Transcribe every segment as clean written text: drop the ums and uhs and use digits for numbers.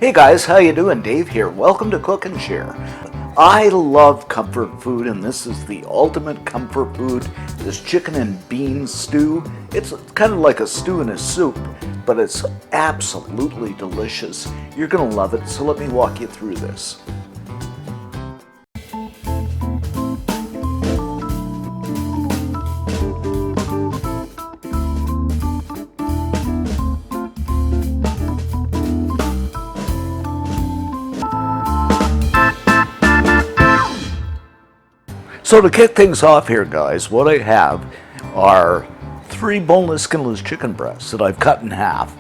Hey guys, how you doing? Dave here. Welcome to Cook and Share. I love comfort food, and this is the ultimate comfort food. This chicken and bean stew. It's kind of like a stew in a soup, but it's absolutely delicious. You're gonna love it, so let me walk you through this. So to kick things off here, guys, what I have are 3 boneless, skinless chicken breasts that I've cut in half,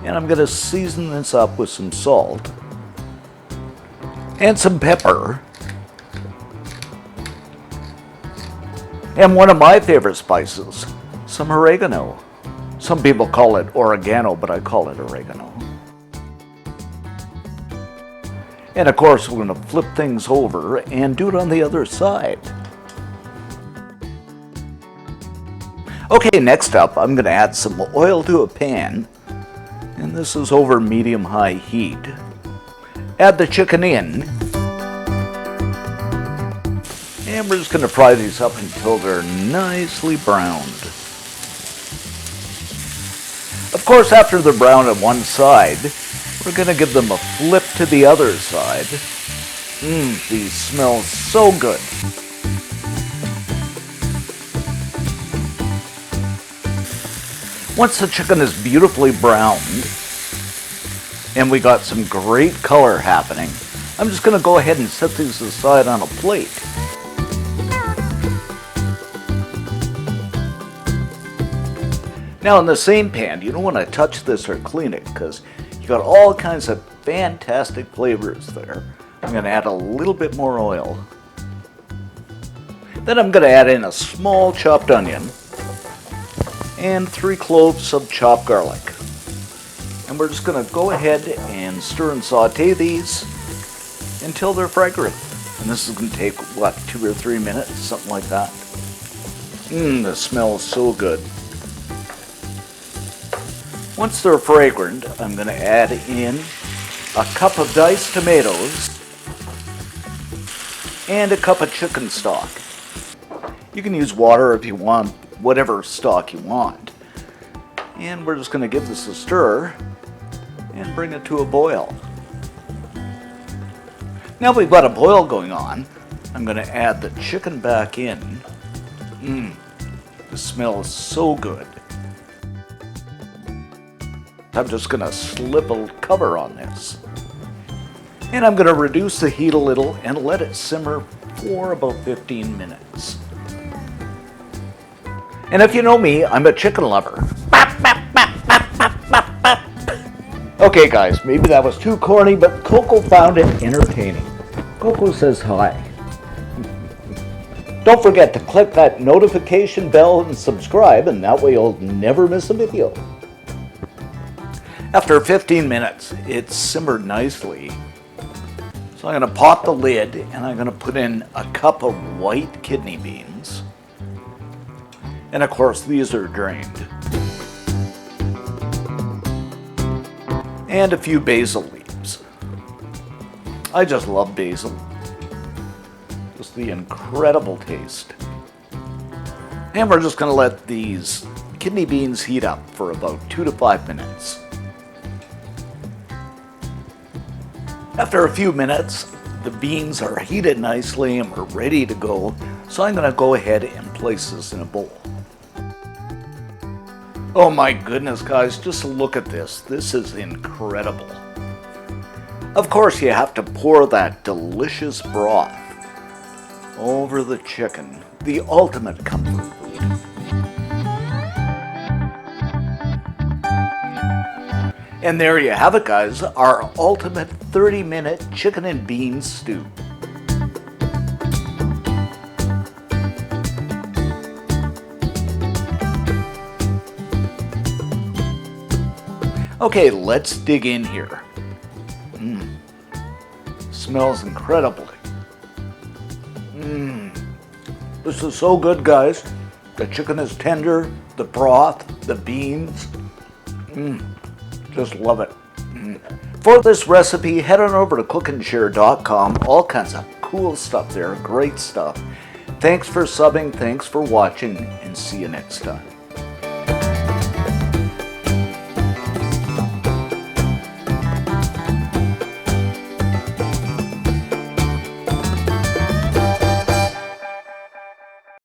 and I'm going to season this up with some salt and some pepper and one of my favorite spices, some oregano. Some people call it oregano, but I call it oregano. And of course, we're going to flip things over and do it on the other side. Okay, next up, I'm going to add some oil to a pan, and this is over medium-high heat. Add the chicken in, and we're just going to fry these up until they're nicely browned. Of course, after they're browned on one side, we're going to give them a flip to the other side. These smell so good. Once the chicken is beautifully browned and we got some great color happening, I'm just going to go ahead and set these aside on a plate. Now in the same pan, you don't want to touch this or clean it because you got all kinds of fantastic flavors there. I'm going to add a little bit more oil. Then I'm going to add in a small chopped onion and 3 cloves of chopped garlic. And we're just going to go ahead and stir and saute these until they're fragrant. And this is going to take, 2 or 3 minutes, something like that. The smell is so good. Once they're fragrant, I'm going to add in a cup of diced tomatoes and a cup of chicken stock. You can use water if you want, whatever stock you want. And we're just going to give this a stir and bring it to a boil. Now we've got a boil going on, I'm going to add the chicken back in. The smell is so good. I'm just going to slip a cover on this. And I'm going to reduce the heat a little and let it simmer for about 15 minutes. And if you know me, I'm a chicken lover. Okay guys, maybe that was too corny, but Coco found it entertaining. Coco says hi. Don't forget to click that notification bell and subscribe, and that way you'll never miss a video. After 15 minutes, it's simmered nicely. So I'm going to pop the lid and I'm going to put in a cup of white kidney beans. And of course, these are drained. And a few basil leaves. I just love basil. Just the incredible taste. And we're just going to let these kidney beans heat up for about 2 to 5 minutes. After a few minutes, the beans are heated nicely and we're ready to go. So I'm going to go ahead and place this in a bowl. Oh my goodness, guys, just look at this. This is incredible. Of course, you have to pour that delicious broth over the chicken, the ultimate comfort food. And there you have it, guys, our ultimate 30-minute chicken and bean stew. Okay, let's dig in here. Smells incredibly. This is so good, guys. The chicken is tender, the broth, the beans. Just love it. For this recipe, head on over to cookandshare.com. All kinds of cool stuff there, great stuff. Thanks for subbing, thanks for watching, and see you next time.